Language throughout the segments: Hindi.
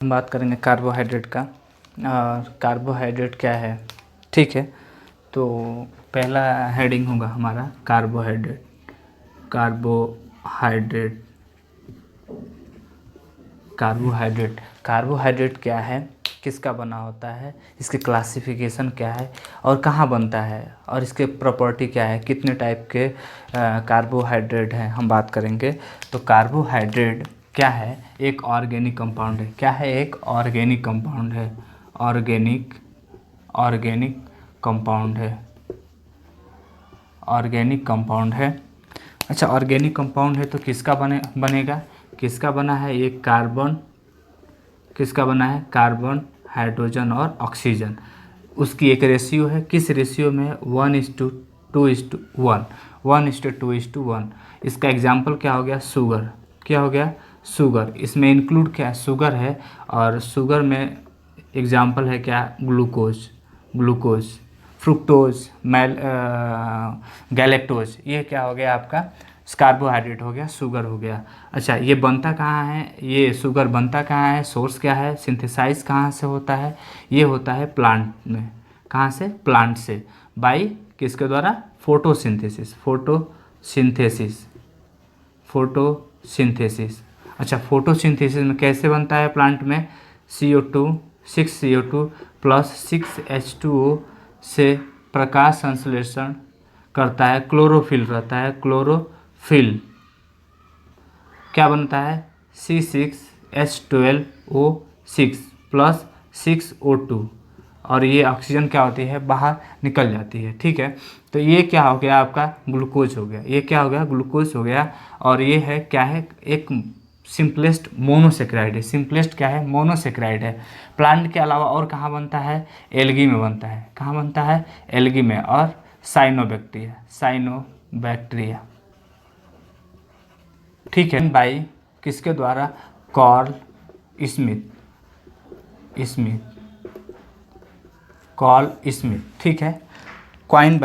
हम बात करेंगे कार्बोहाइड्रेट का। कार्बोहाइड्रेट क्या है, ठीक है। तो पहला हेडिंग होगा हमारा कार्बोहाइड्रेट। कार्बोहाइड्रेट कार्बोहाइड्रेट कार्बोहाइड्रेट क्या है, किसका बना होता है, इसकी क्लासिफिकेशन क्या है और कहाँ बनता है और इसके प्रॉपर्टी क्या है, कितने टाइप के कार्बोहाइड्रेट हैं, हम बात करेंगे। तो कार्बोहाइड्रेट क्या है, एक ऑर्गेनिक कंपाउंड है। क्या है, एक ऑर्गेनिक कंपाउंड है। ऑर्गेनिक ऑर्गेनिक कंपाउंड है। ऑर्गेनिक कंपाउंड है। अच्छा, ऑर्गेनिक कंपाउंड है तो किसका बनेगा, किसका बना है, एक कार्बन, किसका बना है, कार्बन, हाइड्रोजन और ऑक्सीजन। उसकी एक रेशियो है, किस रेशियो में, 1:2:1, 1:2:1। इसका एग्जाम्पल क्या हो गया, शुगर। क्या हो गया, शुगर। इसमें इंक्लूड क्या है, शुगर है। और शुगर में एग्जाम्पल है क्या, ग्लूकोज, ग्लूकोज, फ्रुक्टोज, गैलेक्टोज। ये क्या हो गया आपका, कार्बोहाइड्रेट हो गया, शुगर हो गया। अच्छा, ये बनता कहाँ है, ये शुगर बनता कहाँ है, सोर्स क्या है, सिंथेसाइज कहाँ से होता है, ये होता है प्लांट में। कहाँ से, प्लांट से। बाई किसके द्वारा, फोटोसिंथेसिस। Photosynthesis photosynthesis. अच्छा, फोटोसिंथेसिस में कैसे बनता है प्लांट में, CO2, 6CO2 प्लस 6H2O से प्रकाश संश्लेषण करता है, क्लोरोफिल रहता है, क्लोरोफिल। क्या बनता है, C6H12O6 प्लस 6O2, और ये ऑक्सीजन क्या होती है, बाहर निकल जाती है, ठीक है। तो ये क्या हो गया आपका, ग्लूकोज हो गया। ये क्या हो गया, ग्लूकोज हो गया। और ये है क्या है, एक सिंपलेस्ट मोनोसेक्राइड है। सिंपलेस्ट क्या है, मोनोसेक्राइड है। प्लांट के अलावा और कहाँ बनता है, एल्गी में बनता है। कहाँ बनता है, एल्गी में। और साइनोबैक्टीरिया, साइनोबैक्टीरिया, ठीक है। बाई किसके द्वारा, कार्ल स्मिथ, कार्ल स्मिथ, ठीक है। क्वाइन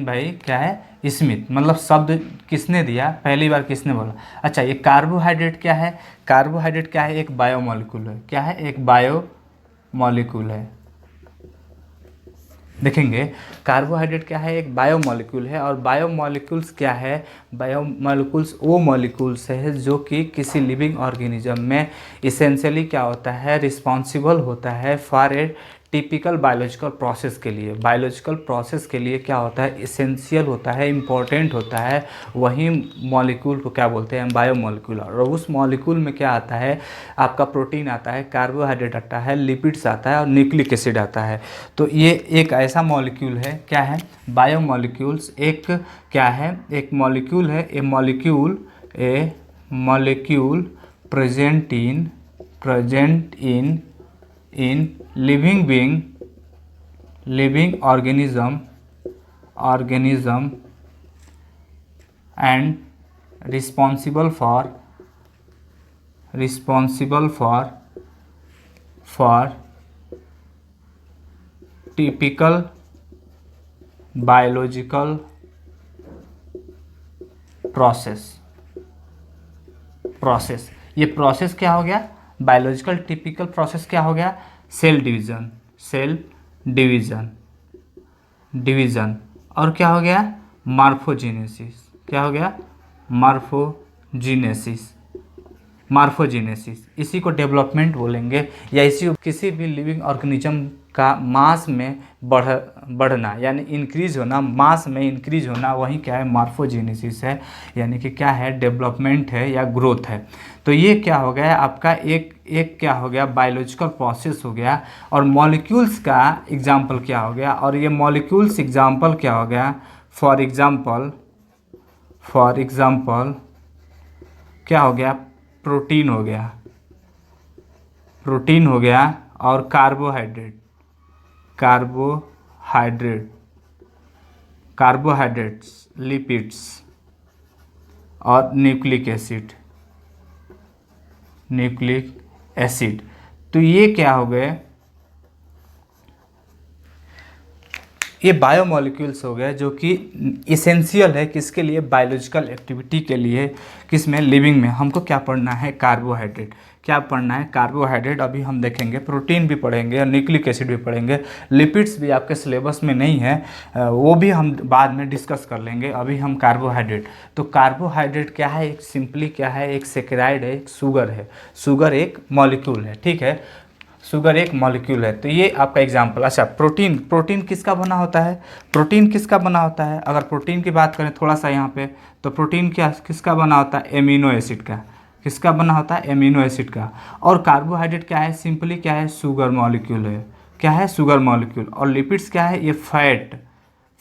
बाई क्या है, स्मिथ। मतलब शब्द किसने दिया, पहली बार किसने बोला। अच्छा, ये कार्बोहाइड्रेट क्या है, कार्बोहाइड्रेट क्या है, एक बायोमोलिक्यूल है। क्या है, एक बायोमोलिक्यूल है। देखेंगे कार्बोहाइड्रेट क्या है, एक बायोमोलिक्यूल है। और बायोमोलिक्यूल्स क्या है, बायोमोलिक्यूल्स वो मॉलिक्यूल्स है जो कि किसी लिविंग ऑर्गेनिज्म में इसेंशियली क्या होता है, रिस्पॉन्सिबल होता है for a typical biological process के लिए। बायोलॉजिकल प्रोसेस के लिए क्या होता है, इसेंशियल होता है, इम्पोर्टेंट होता है। वही मॉलिक्यूल को क्या बोलते हैं, बायोमोलिक्यूल। और उस मॉलिक्यूल में क्या आता है, आपका प्रोटीन आता है, कार्बोहाइड्रेट आता है, लिपिड्स आता है और न्यूक्लिक एसिड आता है। तो ये एक ऐसा मॉलिक्यूल है, क्या है, बायोमोलिक्यूल्स। एक क्या है, एक मॉलिक्यूल है, a molecule present in living organism and responsible for typical biological process. ये प्रोसेस क्या हो गया, बायोलॉजिकल टिपिकल प्रोसेस क्या हो गया, सेल डिवीज़न और क्या हो गया, मार्फोजीनेसिस। क्या हो गया, मार्फोजीनेसिस। इसी को डेवलपमेंट बोलेंगे, या इसी को किसी भी लिविंग ऑर्गेनिज्म का मास में बढ़ना, यानी इंक्रीज होना, मास में इंक्रीज होना, वही क्या है, मार्फोजीनेसिस है। यानी कि क्या है, डेवलपमेंट है या ग्रोथ है। तो ये क्या हो गया आपका, एक क्या हो गया, बायोलॉजिकल प्रोसेस हो गया। और मॉलिक्यूल्स का एग्जाम्पल क्या हो गया, और ये मॉलिक्यूल्स एग्जाम्पल क्या हो गया, फॉर एग्जाम्पल क्या हो गया, प्रोटीन हो गया और कार्बोहाइड्रेट्स, लिपिड्स और न्यूक्लिक एसिड। तो ये क्या हो गए, ये बायोमोलिक्यूल्स हो गए जो कि इसेंशियल है किसके लिए, बायोलॉजिकल एक्टिविटी के लिए, किस में, लिविंग में। हमको क्या पढ़ना है, कार्बोहाइड्रेट। क्या पढ़ना है, कार्बोहाइड्रेट। अभी हम देखेंगे प्रोटीन भी पढ़ेंगे और न्यूक्लिक एसिड भी पढ़ेंगे। लिपिड्स भी आपके सिलेबस में नहीं है, वो भी हम बाद में डिस्कस कर लेंगे। अभी हम कार्बोहाइड्रेट। तो कार्बोहाइड्रेट क्या है, एक सिंपली क्या है, एक सेकेराइड है, एक शुगर है। शुगर एक मॉलिक्यूल है, ठीक है, शुगर एक मॉलिक्यूल है। तो ये आपका एग्जाम्पल। अच्छा, प्रोटीन। प्रोटीन किसका बना होता है, प्रोटीन किसका बना होता है, अगर प्रोटीन की बात करें थोड़ा सा यहाँ पे, तो प्रोटीन क्या किसका बना होता है, एमिनो एसिड का। किसका बना होता है, एमिनो एसिड का। और कार्बोहाइड्रेट क्या है, सिंपली क्या है, शुगर मॉलिक्यूल है। क्या है, शुगर मॉलिक्यूल। और लिपिड्स क्या है, ये फैट,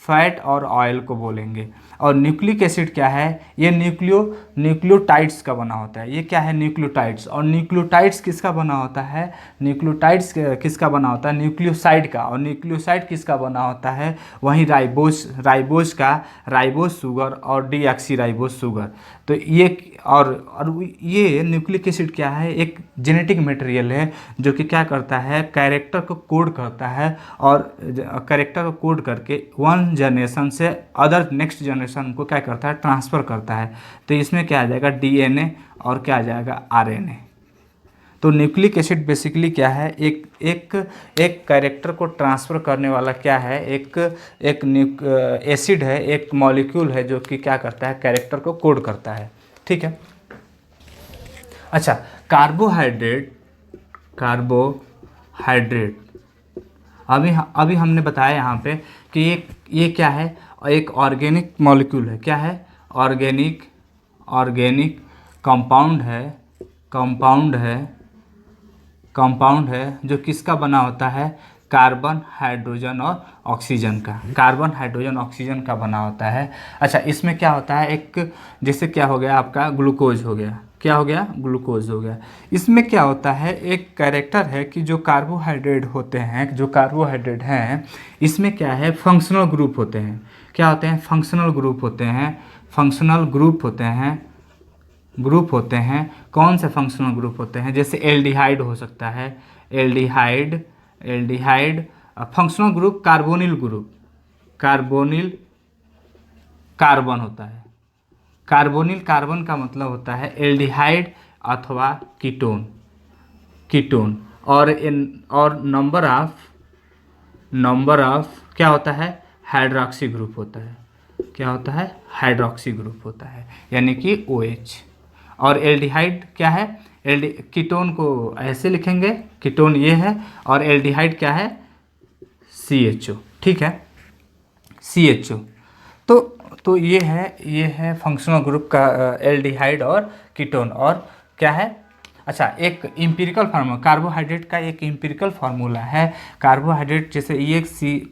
फैट और ऑयल को बोलेंगे। और न्यूक्लिक एसिड क्या है, ये न्यूक्लियोटाइड्स का बना होता है। ये क्या है, न्यूक्लियोटाइड्स। और न्यूक्लियोटाइड्स किसका बना होता है, न्यूक्लियोटाइड्स किसका बना होता है, न्यूक्लियोसाइड का। और न्यूक्लियोसाइड किसका बना होता है, वहीं राइबोज का, राइबोज शुगर और डीऑक्सी शुगर। तो ये और ये न्यूक्लिक एसिड क्या है, एक जेनेटिक मटेरियल है जो कि क्या करता है, कैरेक्टर को कोड करता है। और कैरेक्टर को कोड करके वन जनरेशन से अदर नेक्स्ट जनरेशन को क्या करता है, ट्रांसफ़र करता है। तो इसमें क्या आ जाएगा, डीएनए और क्या आ जाएगा, आरएनए। तो न्यूक्लिक एसिड बेसिकली क्या है, एक एक एक कैरेक्टर को ट्रांसफ़र करने वाला क्या है, एक एसिड है, एक मॉलिक्यूल है जो कि क्या करता है, कैरेक्टर को कोड करता है, ठीक है। अच्छा, कार्बोहाइड्रेट। अभी हमने बताया यहाँ पे कि ये क्या है, एक ऑर्गेनिक मॉलिक्यूल है। क्या है, ऑर्गेनिक कंपाउंड है जो किसका बना होता है, कार्बन, हाइड्रोजन और ऑक्सीजन का। कार्बन, हाइड्रोजन, ऑक्सीजन का बना होता है। अच्छा, इसमें क्या होता है, एक जैसे क्या हो गया आपका, ग्लूकोज हो गया। क्या हो गया, ग्लूकोज हो गया। इसमें क्या होता है, एक कैरेक्टर है कि जो कार्बोहाइड्रेट होते हैं, जो कार्बोहाइड्रेट हैं, इसमें क्या है, फंक्शनल ग्रुप होते हैं। क्या होते हैं, फंक्शनल ग्रुप होते हैं। ग्रुप होते हैं। कौन से फंक्शनल ग्रुप होते हैं, जैसे एल्डिहाइड हो सकता है, aldehyde. Functional group, carbonyl carbon होता है। कार्बन का मतलब होता है एल्डिहाइड अथवा कीटोन। और नंबर ऑफ क्या होता है, हाइड्रोक्सी ग्रुप होता है। क्या होता है, हाइड्रोक्सी ग्रुप होता है, यानी कि OH। और एल्डिहाइड क्या है, कीटोन को ऐसे लिखेंगे, कीटोन ये है, और एल्डिहाइड क्या है, CHO, ठीक है, CHO। तो ये है फंक्शनल ग्रुप का, एल्डिहाइड और कीटोन। और क्या है, अच्छा, एक इम्पिरिकल फार्मूला, कार्बोहाइड्रेट का एक इम्पिरिकल फार्मूला है। कार्बोहाइड्रेट जैसे ये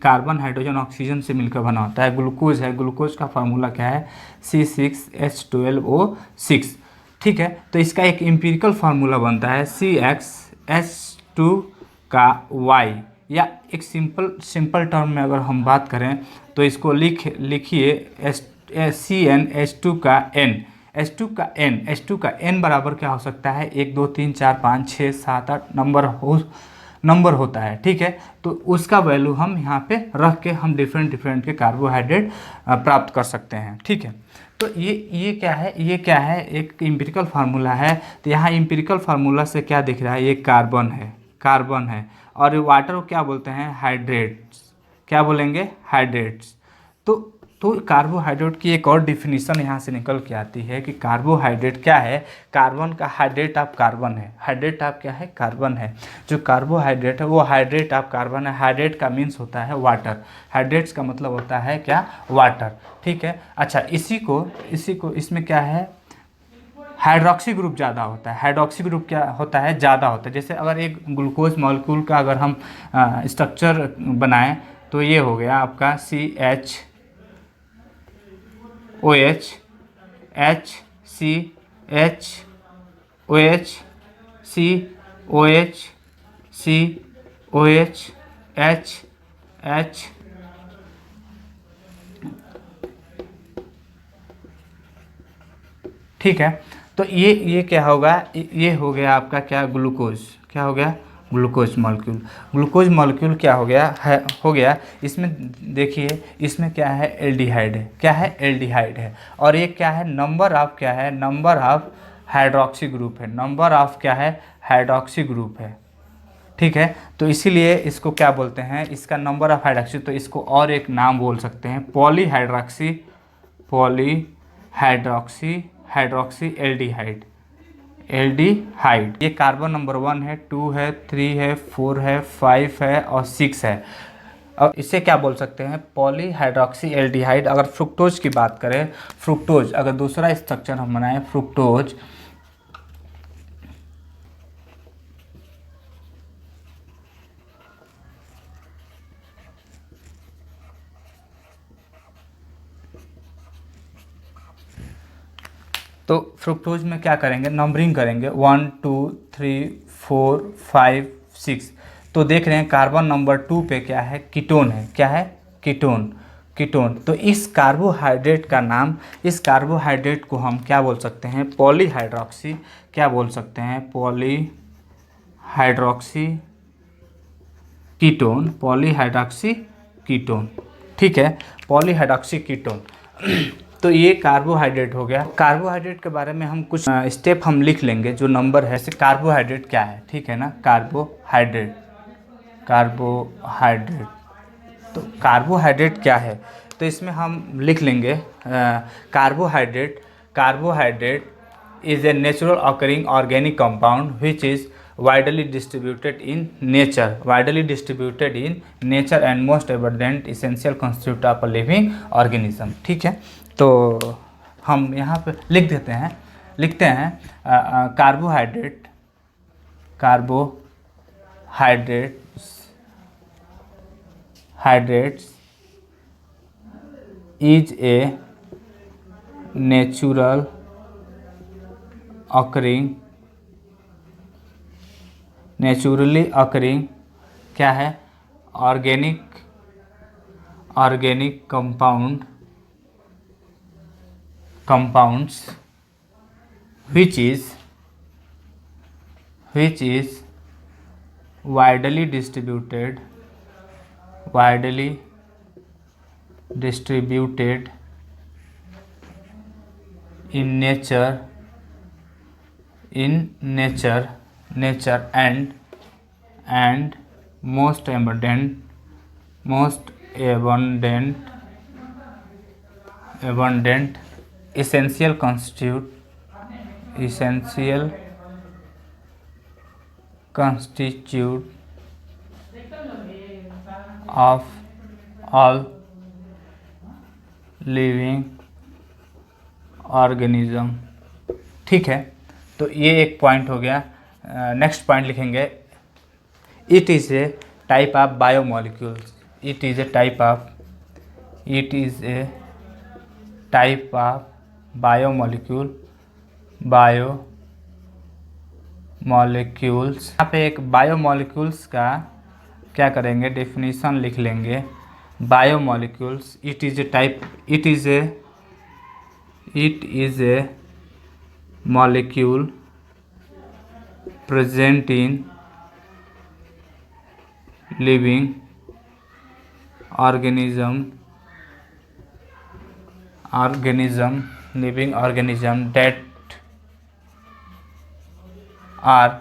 कार्बन, हाइड्रोजन, ऑक्सीजन से मिलकर बना होता है। ग्लूकोज है, ग्लूकोज का फार्मूला क्या है, C6H12O6, ठीक है। तो इसका एक इम्पिरिकल फार्मूला बनता है CxH2 का Y। या एक सिंपल टर्म में अगर हम बात करें तो इसको लिखिए CnH2 का N। H2 का N बराबर क्या हो सकता है, 1 2 3 4 5 6 7 8 नंबर होता है, ठीक है। तो उसका वैल्यू हम यहाँ पे रख के हम डिफरेंट के कार्बोहाइड्रेट प्राप्त कर सकते हैं, ठीक है। तो ये क्या है, एक इम्पिरिकल फार्मूला है। तो यहाँ इम्पिरिकल फार्मूला से क्या दिख रहा है, ये कार्बन है। और वाटर को क्या बोलते हैं, हाइड्रेट्स। क्या बोलेंगे, हाइड्रेट्स। तो कार्बोहाइड्रेट की एक और डिफिनीशन यहाँ से निकल के आती है कि कार्बोहाइड्रेट क्या है, कार्बन का हाइड्रेट ऑफ कार्बन है। हाइड्रेट ऑफ क्या है, कार्बन है। जो कार्बोहाइड्रेट है वो हाइड्रेट ऑफ कार्बन है। हाइड्रेट का मीन्स होता है वाटर। हाइड्रेट्स का मतलब होता है क्या, वाटर, ठीक है। अच्छा, इसी को इसमें क्या है, हाइड्रोक्सी ग्रुप ज़्यादा होता है। हाइड्रोक्सी ग्रुप क्या होता है, ज़्यादा होता है। जैसे अगर एक ग्लूकोज मॉलिक्यूल का अगर हम स्ट्रक्चर बनाएं तो ये हो गया आपका CHOH H, ठीक है। तो ये क्या होगा, ये हो गया आपका क्या, ग्लूकोज। क्या हो गया, ग्लूकोज मॉलिक्यूल। ग्लूकोज मॉलिक्यूल क्या हो गया इसमें देखिए, इसमें क्या है, एल्डिहाइड है, क्या है, एल्डिहाइड है। और ये क्या है, नंबर ऑफ क्या है, नंबर ऑफ हाइड्रोक्सी ग्रुप है, नंबर ऑफ क्या है, हाइड्रोक्सी ग्रुप है। ठीक है, तो इसीलिए इसको क्या बोलते हैं, इसका नंबर ऑफ हाइड्रोक्सी, तो इसको और एक नाम बोल सकते हैं polyhydroxy, polyhydroxy, hydroxy aldehyde, aldehyde. ये कार्बन नंबर 1 है, 2 है, 3 है, 4 है, 5 है और 6 है। और इसे क्या बोल सकते हैं, पॉलीहाइड्रोक्सी एल्डिहाइड। अगर फ्रुक्टोज की बात करें, फ्रुक्टोज अगर दूसरा स्ट्रक्चर हम बनाएं, फ्रुक्टोज, तो फ्रुक्टोज में क्या करेंगे, नंबरिंग करेंगे 1 2 3 4 5 6। तो देख रहे हैं कार्बन नंबर 2 पे क्या है, कीटोन है, क्या है, कीटोन, कीटोन। तो इस कार्बोहाइड्रेट का नाम, इस कार्बोहाइड्रेट को हम क्या बोल सकते हैं, पॉलीहाइड्रोक्सी, क्या बोल सकते हैं, पॉलीहाइड्रोक्सी कीटोन, पॉलीहाइड्रोक्सी कीटोन। ठीक है, पॉलीहाइड्रोक्सी कीटोन। तो ये कार्बोहाइड्रेट हो गया। कार्बोहाइड्रेट के बारे में हम कुछ स्टेप हम लिख लेंगे, जो नंबर है, जैसे कार्बोहाइड्रेट क्या है, ठीक है ना, कार्बोहाइड्रेट, कार्बोहाइड्रेट। तो कार्बोहाइड्रेट क्या है, तो इसमें हम लिख लेंगे carbohydrate, carbohydrate is a natural occurring organic compound which is widely distributed in nature, widely distributed in nature and most abundant essential constituent of a living organism। ठीक है, तो हम यहाँ पे लिख देते हैं, लिखते हैं carbohydrate, carbohydrates, hydrates is a natural occurring, naturally occurring क्या है, organic, organic compound, compounds which is widely distributed, widely distributed in nature, in nature, nature and most abundant, most abundant essential constitute, essential constitute of all living organism। ठीक है, तो ये एक पॉइंट हो गया। नेक्स्ट पॉइंट लिखेंगे, it is a type of biomolecules, it is a type of, it is a type of biomolecule, biomolecules. यहाँ पे एक बायोमोलिक्यूल्स का क्या करेंगे, डेफिनेशन लिख लेंगे। Biomolecules, it is a type, it is a molecule present in living organism, living organism that are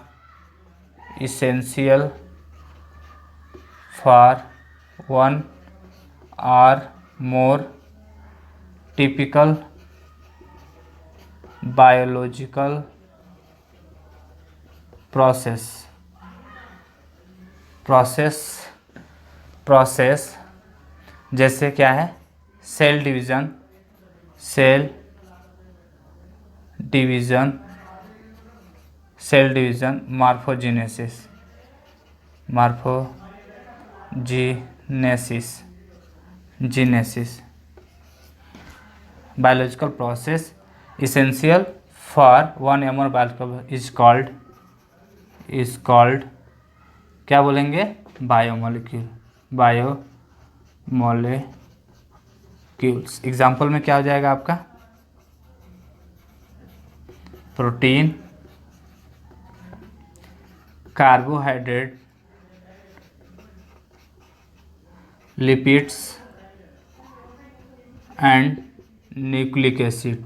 essential for one or more typical biological process, जैसे क्या है, cell division, cell division, cell division, morphogenesis, morphogenesis, genesis, biological process essential for one or more biological is called क्या बोलेंगे, बायोमोलिक्यूल, बायोमोलिक्यूल्स। एग्जाम्पल में क्या हो जाएगा आपका, protein, carbohydrate, lipids and nucleic acid,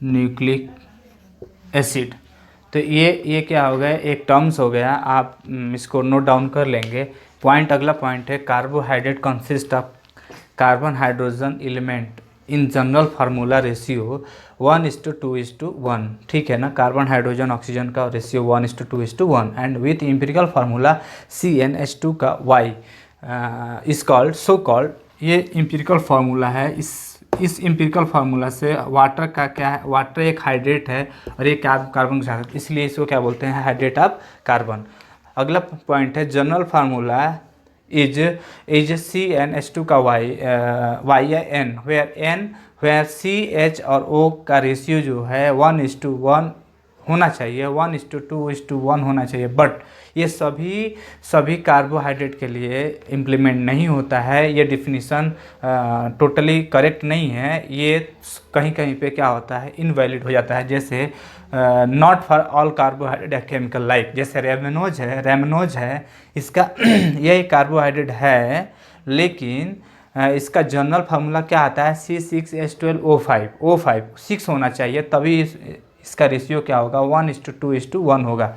nucleic acid. तो ये क्या हो गया, एक टर्म्स हो गया, आप इसको नोट डाउन कर लेंगे। पॉइंट, अगला पॉइंट है carbohydrate consist of carbon hydrogen element in general formula ratio 1:2:1। ठीक है ना, कार्बन हाइड्रोजन ऑक्सीजन का ratio 1:2:1 and with empirical formula CnH2 का Y is called, so called. ये एम्पिरिकल फार्मूला है। इस एम्पिरिकल फार्मूला से वाटर का क्या है, वाटर एक हाइड्रेट है और ये कार्बन के साथ, इसलिए इसको क्या बोलते हैं, हाइड्रेट ऑफ कार्बन। अगला पॉइंट है जनरल फार्मूला इज CnH2 का Y या N, वेयर CH और O का रेशियो जो है 1:1 होना चाहिए, 1:2:1 होना चाहिए। बट ये सभी कार्बोहाइड्रेट के लिए इम्प्लीमेंट नहीं होता है। ये डिफिनीसन टोटली करेक्ट नहीं है। ये कहीं कहीं पे क्या होता है, इनवैलिड हो जाता है। जैसे not for all carbohydrate chemical like, जैसे रेमनोज है इसका ये कार्बोहाइड्रेट है, लेकिन इसका जनरल फार्मूला क्या आता है, C6H12O5 6 होना चाहिए, तभी इसका रेशियो क्या होगा, 1:2:1 होगा।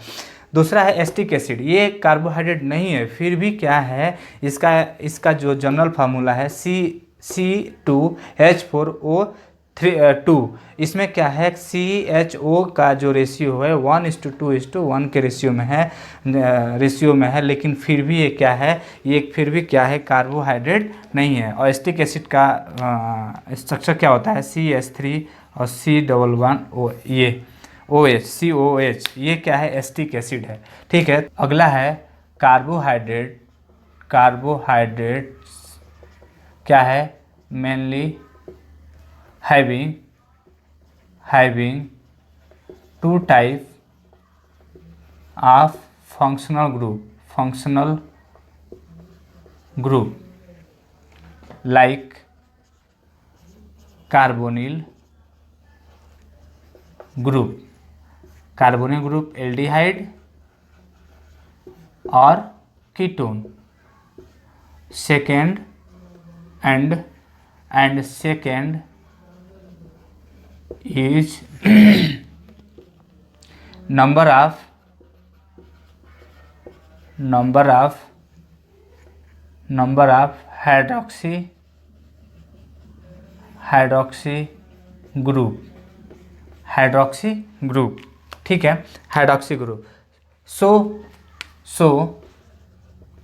दूसरा है एस्टिक एसिड, ये कार्बोहाइड्रेट नहीं है, फिर भी क्या है, इसका जो जनरल फार्मूला है C2H4O2। इसमें क्या है, CHO का जो रेशियो है 1:2:1 के रेशियो में है, लेकिन फिर भी ये क्या है, ये फिर भी क्या है, कार्बोहाइड्रेट नहीं है। और एस्टिक एसिड का स्ट्रक्चर क्या होता है, CH3 और C11O, ये COH, ये क्या है, एस्टिक एसिड है। ठीक है, अगला है कार्बोहाइड्रेट क्या है, mainly having two type of functional group like carbonyl group aldehyde or ketone। second is number of hydroxy group। ठीक है, hydroxy group. So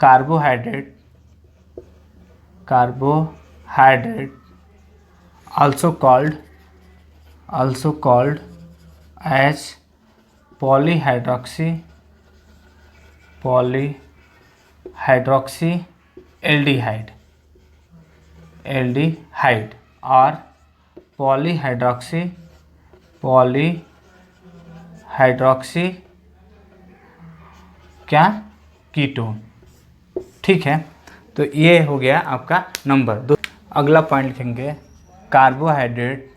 carbohydrate also called as polyhydroxy aldehyde or polyhydroxy क्या, कीटोन। ठीक है, तो ये हो गया आपका नंबर दो। अगला पॉइंट लिखेंगे कार्बोहाइड्रेट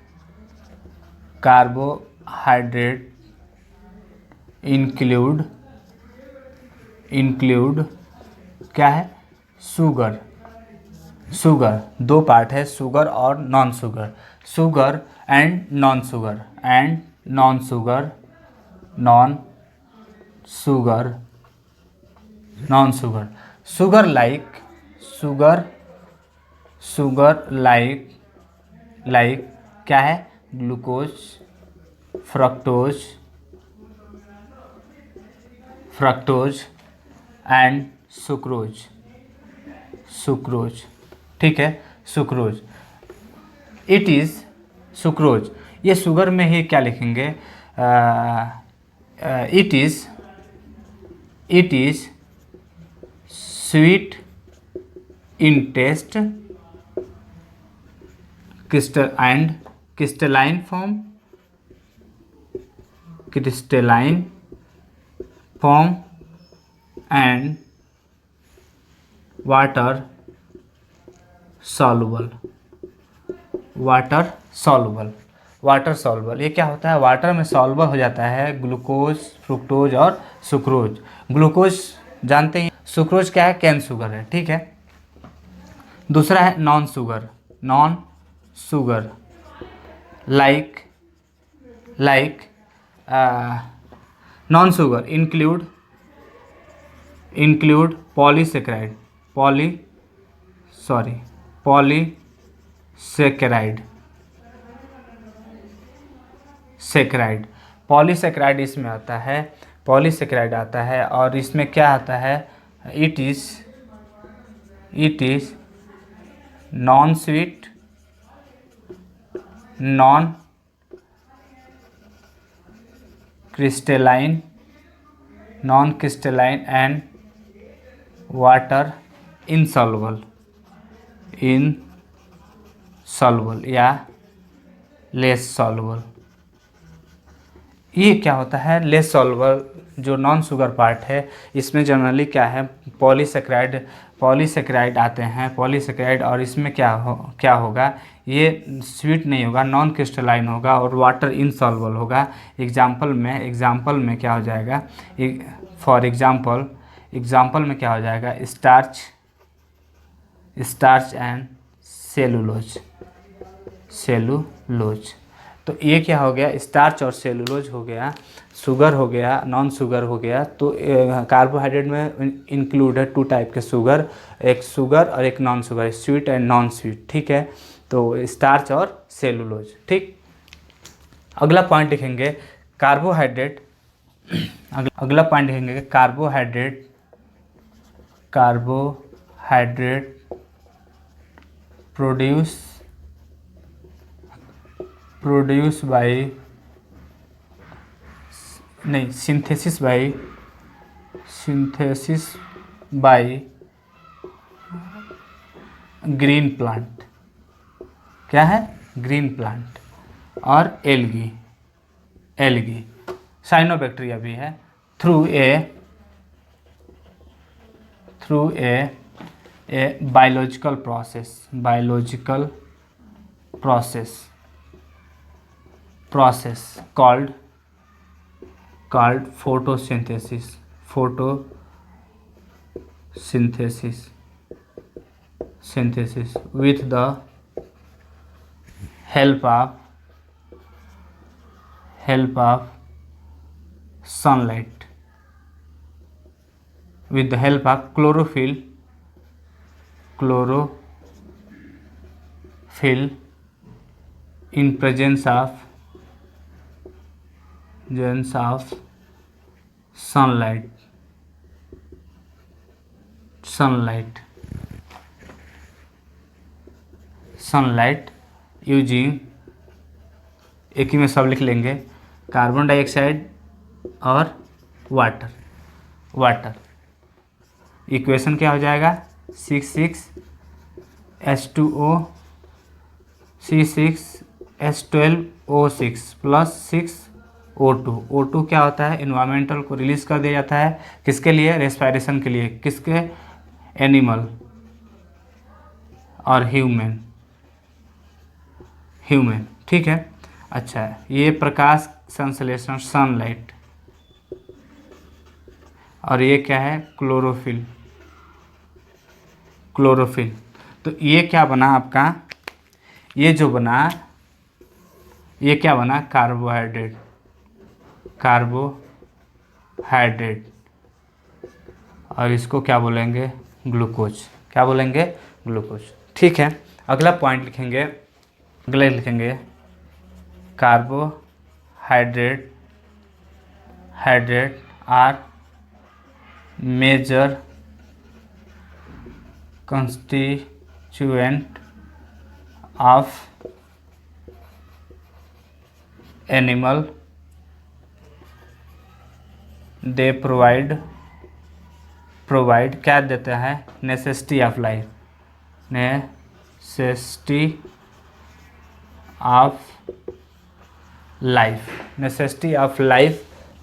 इंक्लूड क्या है, शुगर। दो पार्ट है, शुगर और non sugar, sugar and non sugar. Sugar like क्या है, ग्लूकोज, फ्रक्टोज एंड सुक्रोज। ठीक है, सुक्रोज, सुक्रोज। ये शुगर में ही क्या लिखेंगे, it is sweet in taste, crystalline form and water soluble। Water soluble. ये क्या होता है, वाटर में सॉल्युबल हो जाता है ग्लूकोज, फ्रुक्टोज और सुक्रोज। ग्लूकोज जानते हैं, सुक्रोज क्या है, कैन शुगर है, ठीक है। दूसरा है non sugar, non sugar like non sugar include polysaccharide, polysaccharide polysaccharide इसमें आता है, पॉलीसेकेराइड आता है। और इसमें क्या आता है, it is non sweet, non crystalline and water insoluble या लेस सॉल्युबल। ये क्या होता है, लेस सॉल्युबल जो नॉन शुगर पार्ट है, इसमें जनरली क्या है, पॉलीसेकेराइड आते हैं, पॉलीसेकेराइड। और इसमें क्या होगा, ये स्वीट नहीं होगा, नॉन क्रिस्टलाइन होगा और वाटर इनसॉल्युबल होगा। एग्जाम्पल में क्या हो जाएगा, फॉर एग्जाम्पल में क्या हो जाएगा, स्टार्च एंड सेलुलोज। तो ये क्या हो गया, स्टार्च और सेलुलोज हो गया, शुगर हो गया, नॉन शुगर हो गया। तो कार्बोहाइड्रेट में इंक्लूड है 2 टाइप के शुगर, एक शुगर और एक non sugar, sweet and non sweet, ठीक है। तो स्टार्च और सेलुलोज, ठीक। अगला पॉइंट लिखेंगे कार्बोहाइड्रेट, अगला पॉइंट लिखेंगे carbohydrate produce by synthesis by green plant, क्या है, ग्रीन प्लांट और एल्गी साइनोबैक्टीरिया भी है, through a biological process called photosynthesis with the help of sunlight, with the help of chlorophyll in presence of sunlight using, एक ही में सब लिख लेंगे, कार्बन डाइऑक्साइड और वाटर। इक्वेशन क्या हो जाएगा, 6H2O C6H12O6 plus 6O2। O2 क्या होता है, इन्वायरमेंटल को रिलीज कर दिया जाता है, किसके लिए, रेस्पिरेशन के लिए, किसके, एनिमल और ह्यूमन, ठीक है। अच्छा, ये प्रकाश संश्लेषण सनलाइट, और ये क्या है, क्लोरोफिल। तो ये क्या बना आपका, ये जो बना, ये क्या बना, कार्बोहाइड्रेट, और इसको क्या बोलेंगे, ग्लूकोज, ठीक है। अगला पॉइंट लिखेंगे, carbohydrate are major constituent of animal, they provide क्या देता है, necessity of life,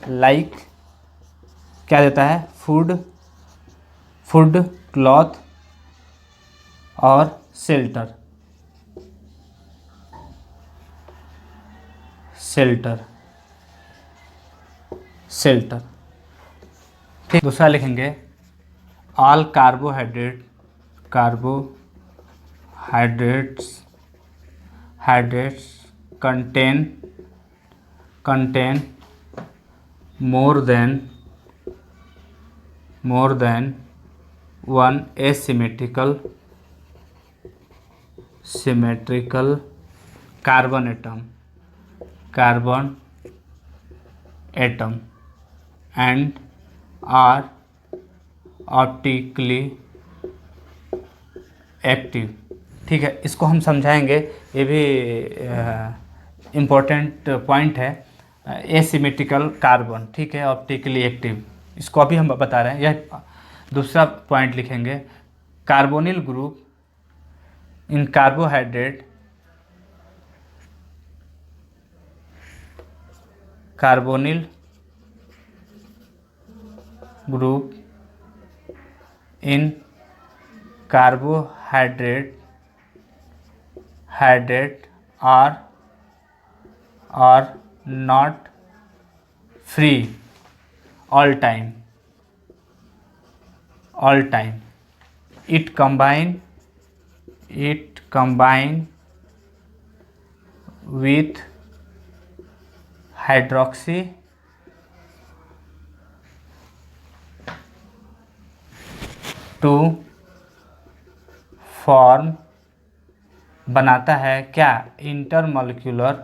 लाइक क्या देता है, फूड, क्लॉथ और शेल्टर। Shelter, shelter. ठीक, दूसरा लिखेंगे all carbohydrate, carbohydrates, hydrates contain more than one symmetrical carbon atom and are optically active. ठीक है, इसको हम समझाएंगे, ये भी इम्पोर्टेंट पॉइंट है। एसिमेट्रिकल कार्बन, ठीक है, ऑप्टिकली एक्टिव, इसको अभी हम बता रहे हैं। यह दूसरा पॉइंट लिखेंगे, carbonyl group in carbohydrate, carbonyl group in carbohydrate are not free all time, it combine with hydroxy to form बनाता है क्या, इंटरमॉलिक्यूलर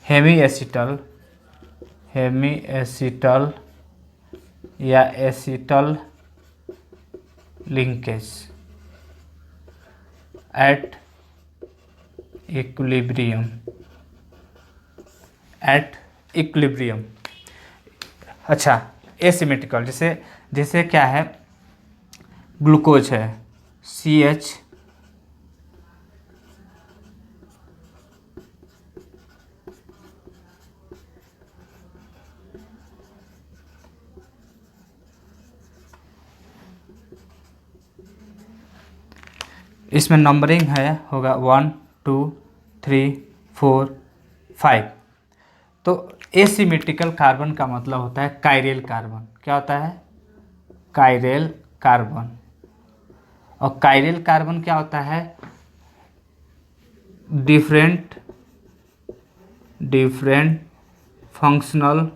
हेमी एसिटल या एसिटल लिंकेज एट इक्विलिब्रियम। अच्छा, एसिमेट्रिकल, जैसे क्या है, ग्लूकोज है CH, इसमें नंबरिंग है, होगा 1 2 3 4 5। तो एसिमेट्रिकल कार्बन का मतलब होता है कायरल कार्बन। क्या होता है, कायरल कार्बन। और कायरल कार्बन क्या होता है, different functional,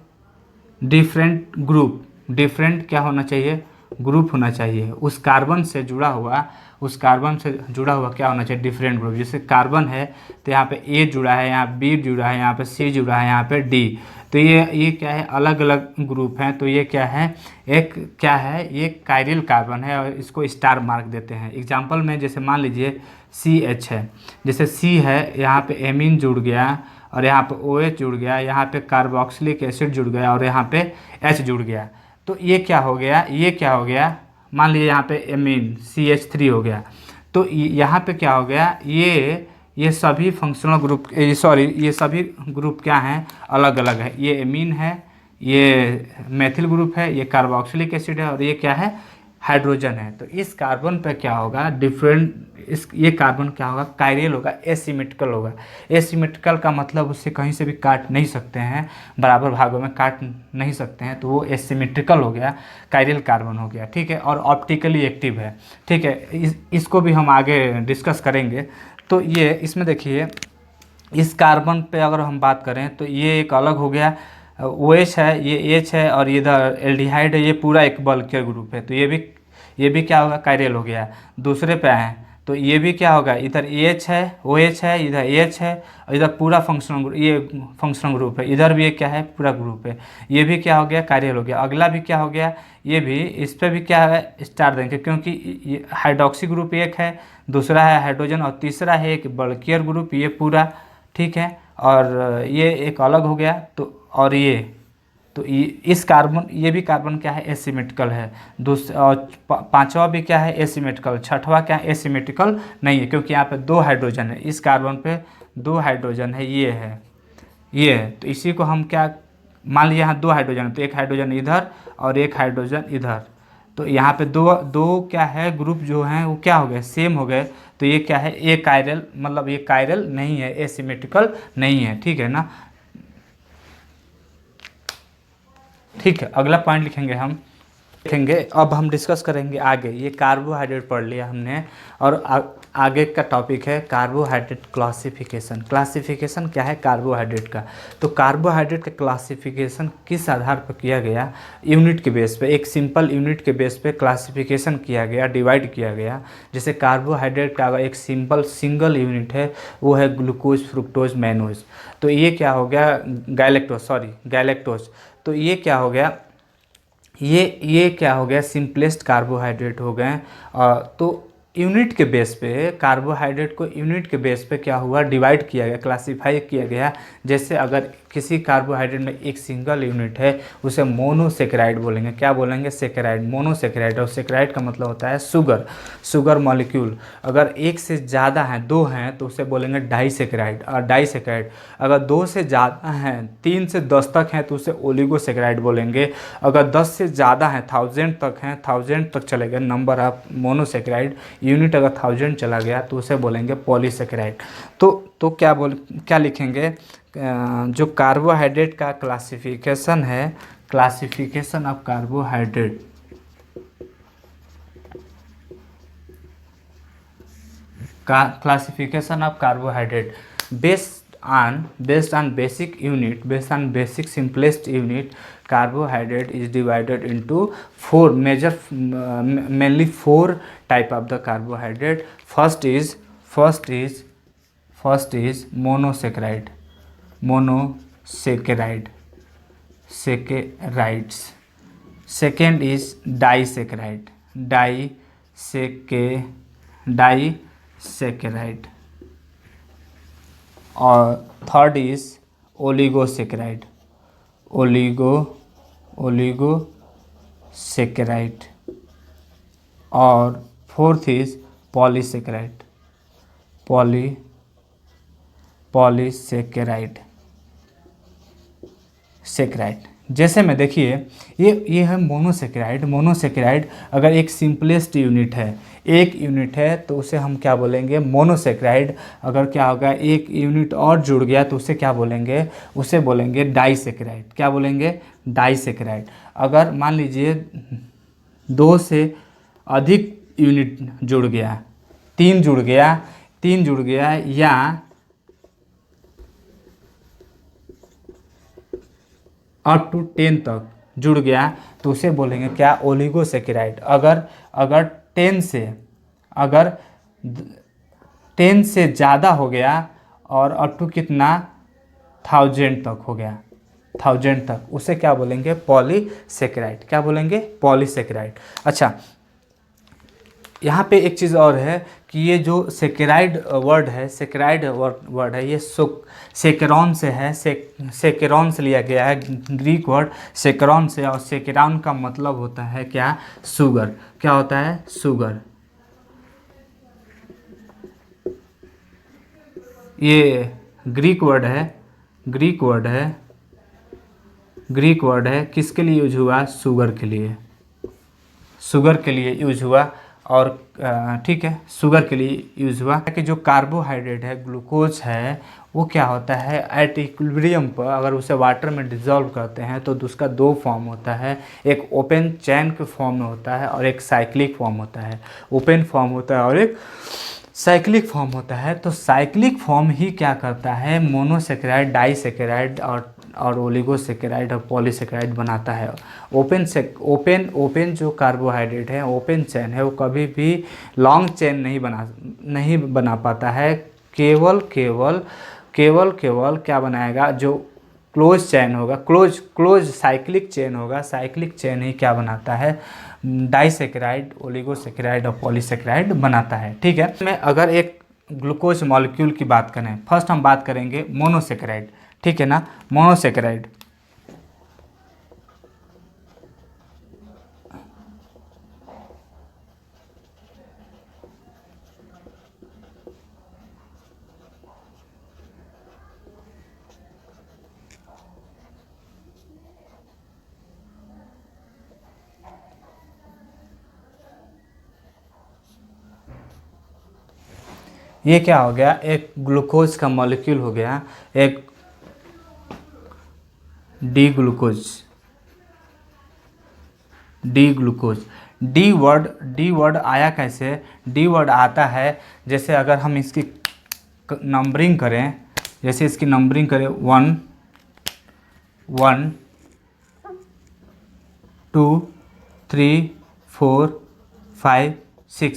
different group, different क्या होना चाहिए, ग्रुप होना चाहिए, उस कार्बन से जुड़ा हुआ क्या होना चाहिए, डिफरेंट ग्रुप। जैसे कार्बन है तो यहाँ पे A जुड़ा है, यहाँ B जुड़ा है, यहाँ पे C जुड़ा है, यहाँ पे D। तो ये क्या है, अलग अलग ग्रुप हैं। तो ये क्या है, ये कायरल कार्बन है और इसको स्टार मार्क देते हैं। एग्जाम्पल में जैसे मान लीजिए CH है, जैसे C है, यहाँ पे एमीन जुड़ गया और यहाँ पे OH जुड़ गया, यहाँ पे कार्बोक्सिलिक एसिड जुड़ गया और यहाँ पे H जुड़ गया। तो ये क्या हो गया, मान लीजिए यहाँ पे एमीन CH3 हो गया। तो यहाँ पे क्या हो गया, ये सभी फंक्शनल ग्रुप, ये सभी ग्रुप क्या हैं, अलग अलग है। ये एमीन है, ये मेथिल ग्रुप है, ये कार्बोक्सिलिक एसिड है और ये क्या है, हाइड्रोजन है। तो इस कार्बन पे क्या होगा, ये कार्बन क्या होगा, कायरल होगा, एसिमेट्रिकल होगा। एसिमेट्रिकल का मतलब उससे कहीं से भी काट नहीं सकते हैं, बराबर भागों में काट नहीं सकते हैं, तो वो एसिमेट्रिकल हो गया, कायरल कार्बन हो गया। ठीक है, और ऑप्टिकली एक्टिव है। ठीक है, इसको भी हम आगे डिस्कस करेंगे। तो ये इसमें देखिए, इस कार्बन पे अगर हम बात करें तो ये एक अलग हो गया, OH है, ये H है और इधर एल्डिहाइड है, ये पूरा एक बल्कियर ग्रुप है। तो ये भी क्या होगा, कायरल हो गया। दूसरे पे आए तो ये भी क्या होगा, इधर AH है, OH है, इधर H है और इधर पूरा फंक्शनल ग्रुप, ये फंक्शनल ग्रुप है, इधर भी ये क्या है, पूरा ग्रुप है। ये भी क्या हो गया, कायरल हो गया। अगला भी क्या हो गया, ये भी, इस पर भी क्या है, स्टार देंगे, क्योंकि ये हाइड्रोक्सी ग्रुप एक है, दूसरा है हाइड्रोजन और तीसरा है एक बल्कियर ग्रुप, ये पूरा। ठीक है, और ये एक अलग हो गया। तो और तो इस कार्बन, ये भी कार्बन क्या है, एसिमेट्रिकल है। और पांचवा भी क्या है, एसिमेट्रिकल। छठवां क्या है, एसिमेट्रिकल नहीं है, क्योंकि यहाँ पे 2 हाइड्रोजन है, इस कार्बन पे 2 हाइड्रोजन है, ये है। तो इसी को हम क्या मान लीजिए, यहाँ 2 हाइड्रोजन है, तो एक हाइड्रोजन इधर और एक हाइड्रोजन इधर। तो यहाँ पे दो दो क्या है ग्रुप जो हैं वो क्या हो गए, सेम हो गए। तो ये क्या है, ए कायरल, मतलब ये कायरल नहीं है, एसिमेट्रिकल नहीं है, ठीक है ना। ठीक है, अगला पॉइंट लिखेंगे हम, देखेंगे अब हम डिस्कस करेंगे आगे। ये कार्बोहाइड्रेट पढ़ लिया हमने, और आगे का टॉपिक है कार्बोहाइड्रेट क्लासिफिकेशन। क्लासिफिकेशन क्या है कार्बोहाइड्रेट का, तो कार्बोहाइड्रेट का क्लासिफिकेशन किस आधार पर किया गया, यूनिट के बेस पे, एक सिंपल यूनिट के बेस पे क्लासिफिकेशन किया गया, डिवाइड किया गया। जैसे कार्बोहाइड्रेट का अगर एक सिंपल सिंगल यूनिट है वो है ग्लूकोज, फ्रुक्टोज, मैनोज। तो ये क्या हो गया, गैलेक्टोज। तो ये क्या हो गया, ये क्या हो गया, सिंपलेस्ट कार्बोहाइड्रेट हो गए। तो यूनिट के बेस पे कार्बोहाइड्रेट को यूनिट के बेस पे क्या हुआ, डिवाइड किया गया, क्लासिफाई किया गया। जैसे अगर किसी कार्बोहाइड्रेट में एक सिंगल यूनिट है उसे मोनोसेकेराइड बोलेंगे। क्या बोलेंगे, सेकेराइड, मोनोसेकेराइड। और सेकेराइड का मतलब होता है शुगर, शुगर मॉलिक्यूल। अगर एक से ज़्यादा हैं, दो हैं, तो उसे बोलेंगे डाइसेकेराइड। और डाइसेकेराइड अगर दो से ज़्यादा हैं, 3 से 10 तक हैं, तो उसे ओलिगोसेकेराइड बोलेंगे। अगर 10 से ज़्यादा हैं, 1000 तक हैं, 1000 तक चले गए नंबर ऑफ मोनोसेकेराइड, यूनिट अगर 1000 चला गया तो उसे बोलेंगे पॉलीसेकेराइड। तो क्या लिखेंगे, जो कार्बोहाइड्रेट का क्लासिफिकेशन है, classification of carbohydrate, classification of carbohydrate based on basic simplest unit, carbohydrate is divided into four major, mainly four type of the carbohydrate. First is monosaccharides. Second is disaccharide, और थर्ड इज ओलिगोसेकेराइड, ओलिगोसेकेराइड, और fourth is polysaccharide, polysaccharide, saccharide. जैसे में देखिए, ये है मोनोसेकेराइड। मोनोसेकेराइड अगर एक सिंपलेस्ट यूनिट है, एक यूनिट है, तो उसे हम क्या बोलेंगे, मोनोसेकेराइड। अगर क्या होगा, एक यूनिट और जुड़ गया तो उसे क्या बोलेंगे, उसे बोलेंगे डाइसेकेराइड। क्या बोलेंगे, डाइसेकेराइड। अगर मान लीजिए 2 से अधिक यूनिट जुड़ गया, 3 जुड़ गया, या अप टू 10 तक जुड़ गया, तो उसे बोलेंगे क्या, ओलिगोसेकेराइड। अगर 10 से अगर 10 से ज़्यादा हो गया और अप टू कितना, 1000 तक हो गया, 1000 तक, उसे क्या बोलेंगे, पॉलीसेकेराइड। क्या बोलेंगे, पॉलीसेकेराइड। अच्छा, यहाँ पे एक चीज़ और है कि ये जो सेकेराइड वर्ड है, ये सेकेरॉन से है, सेकेरॉन से लिया गया है, ग्रीक वर्ड सेकेरॉन से। और सेकेरॉन का मतलब होता है क्या, शुगर। क्या होता है, शुगर। ये ग्रीक वर्ड है, किसके लिए यूज हुआ, शुगर के लिए यूज हुआ। और ठीक है, शुगर के लिए यूज हुआ कि जो कार्बोहाइड्रेट है, ग्लूकोज है, वो क्या होता है, एट इक्विलिब्रियम पर अगर उसे वाटर में डिज़ोल्व करते हैं तो उसका 2 फॉर्म होता है। एक ओपन चैन के फॉर्म में होता है और एक साइक्लिक फॉर्म होता है। ओपन फॉर्म होता है और एक साइक्लिक फॉर्म होता है। तो साइक्लिक फॉर्म ही क्या करता है, मोनोसेकेराइड, डाइसेकेराइड और ओलिगोसेकेराइड और पॉलीसेकेराइड बनाता है। ओपन जो कार्बोहाइड्रेट है, ओपन चेन है, वो कभी भी लॉन्ग चेन नहीं बना पाता है। केवल क्या बनाएगा, जो क्लोज चेन होगा, क्लोज साइक्लिक चेन होगा, साइक्लिक चेन ही क्या बनाता है, डाइसेकेराइड, ओलिगोसेकेराइड और पॉलीसेकेराइड बनाता है। ठीक है, मैं अगर एक ग्लूकोज मॉलिक्यूल की बात करें, फर्स्ट हम बात करेंगे मोनोसेकेराइड। ठीक है ना, मोनोसेकेराइड। ये क्या हो गया, एक ग्लूकोज का मॉलिक्यूल हो गया, एक D glucose, D glucose. D word आया कैसे, डी वर्ड आता है जैसे अगर हम इसकी नंबरिंग करें, जैसे इसकी नंबरिंग करें 1 1 2 3 4 5 6,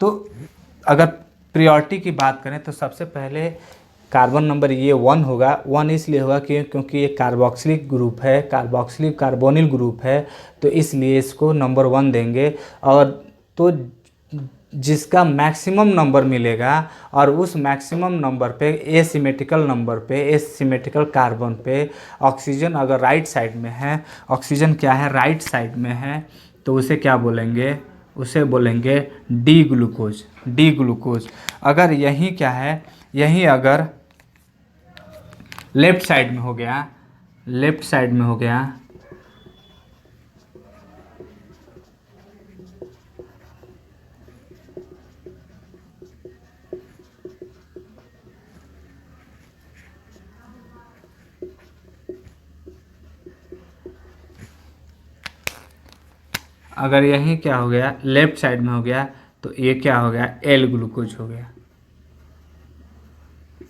तो अगर प्रियोरिटी की बात करें तो सबसे पहले कार्बन नंबर ये 1 होगा। 1 इसलिए होगा क्योंकि ये कार्बोक्सिलिक ग्रुप है, कार्बोक्सिलिक कार्बोनिल ग्रुप है, तो इसलिए इसको नंबर 1 देंगे। और तो जिसका मैक्सिमम नंबर मिलेगा और उस मैक्सिमम नंबर पे एसिमेट्रिकल नंबर पे, एसिमेट्रिकल कार्बन पे ऑक्सीजन अगर राइट साइड में है, ऑक्सीजन क्या है राइट साइड में है, तो उसे क्या बोलेंगे, उसे बोलेंगे डी ग्लूकोज, डी ग्लूकोज। अगर यही क्या है, यही अगर लेफ्ट साइड में हो गया, लेफ्ट साइड में हो गया, अगर यही क्या हो गया लेफ्ट साइड में हो गया, तो ये क्या हो गया, एल ग्लूकोज हो गया,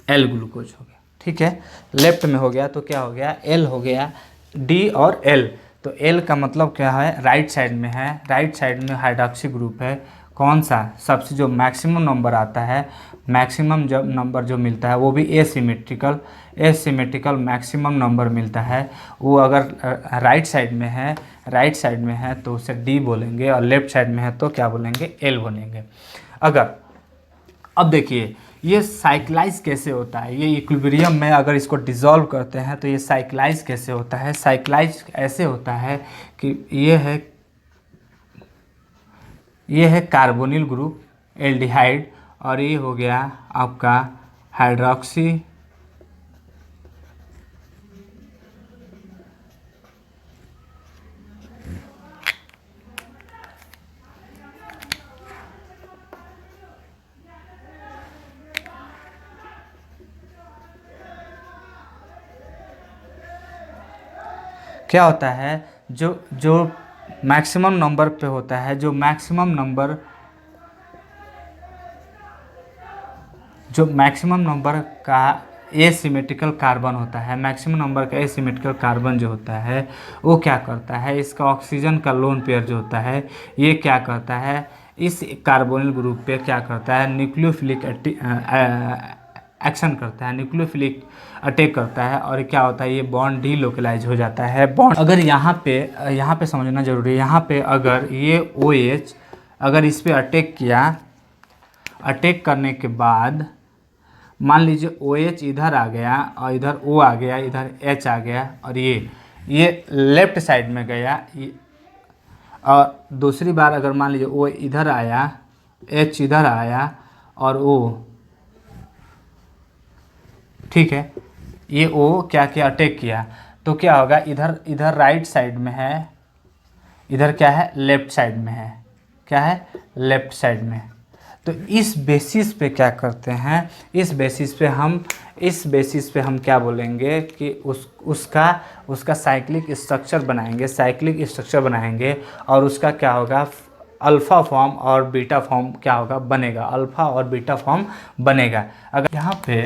एल ग्लूकोज हो गया। ठीक है, लेफ्ट में हो गया तो क्या हो गया, एल हो गया। डी और एल, तो एल का मतलब क्या है, राइट साइड में है, राइट साइड में हाइड्रोक्सी ग्रुप है। कौन सा, सबसे जो मैक्सिमम नंबर आता है, मैक्सिमम जब नंबर जो मिलता है वो भी एसिमेट्रिकल, एसिमेट्रिकल मैक्सिमम नंबर मिलता है, वो अगर राइट साइड में है, राइट साइड में है तो उसे डी बोलेंगे, और लेफ्ट साइड में है तो क्या बोलेंगे, एल बोलेंगे। अगर अब देखिए ये साइक्लाइज कैसे होता है, ये इक्विलिब्रियम में अगर इसको डिसॉल्व करते हैं तो ये साइक्लाइज कैसे होता है। साइक्लाइज ऐसे होता है कि ये है कार्बोनिल ग्रुप एल्डिहाइड, और ये हो गया आपका हाइड्रोक्सी, क्या होता है, जो जो मैक्सिमम नंबर पे होता है, जो मैक्सिमम नंबर, जो मैक्सिमम नंबर का एसिमेट्रिकल कार्बन होता है, मैक्सिमम नंबर का एसिमेट्रिकल कार्बन जो होता है वो क्या करता है, इसका ऑक्सीजन का लोन पेयर जो होता है ये क्या करता है, इस कार्बोनिल ग्रुप पे क्या करता है, न्यूक्लियोफिलिक एक्शन करता है, न्यूक्लियोफिलिक अटैक करता है, और क्या होता है, ये बॉन्ड डीलोकलाइज हो जाता है। बॉन्ड अगर यहाँ पे समझना जरूरी है, यहाँ पे अगर ये OH अगर इस पे अटैक किया, अटैक करने के बाद मान लीजिए OH इधर आ गया और इधर O आ गया, इधर H आ गया, और ये लेफ्ट साइड में गया, और दूसरी बार अगर मान लीजिए O इधर आया, H इधर आया और O, ठीक है, ये O क्या किया, अटैक किया, तो क्या होगा, इधर इधर राइट साइड में है, इधर क्या है, लेफ्ट साइड में है, क्या है, लेफ्ट साइड में। तो इस बेसिस पे क्या करते हैं, इस बेसिस पे हम क्या बोलेंगे कि उसका साइक्लिक स्ट्रक्चर बनाएंगे, साइक्लिक स्ट्रक्चर बनाएंगे, और उसका क्या होगा, अल्फ़ा फॉर्म और बीटा फॉर्म क्या होगा, बनेगा, अल्फ़ा और बीटा फॉर्म बनेगा। अगर यहाँ पे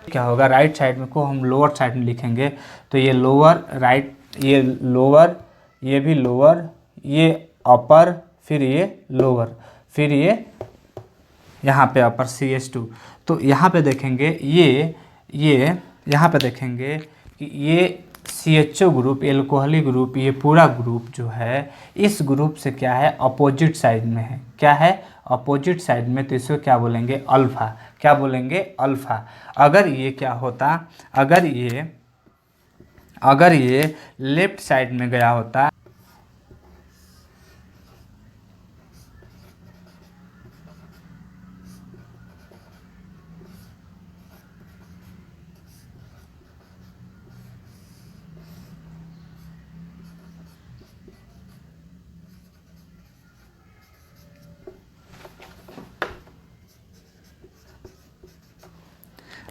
क्या होगा, राइट साइड में को हम लोअर साइड में लिखेंगे तो ये लोअर राइट, ये लोअर, ये भी लोअर, ये अपर, फिर ये लोअर, फिर ये यहाँ पे अपर CH2। तो यहाँ पे देखेंगे ये यहाँ पे देखेंगे कि ये CHO ग्रुप, एल्कोहलिक ग्रुप, ये पूरा ग्रुप जो है इस ग्रुप से क्या है, अपोजिट साइड में है। क्या है, अपोजिट साइड में, तो इसको क्या बोलेंगे, अल्फ़ा। क्या बोलेंगे, अल्फ़ा। अगर ये क्या होता, अगर ये लेफ्ट साइड में गया होता,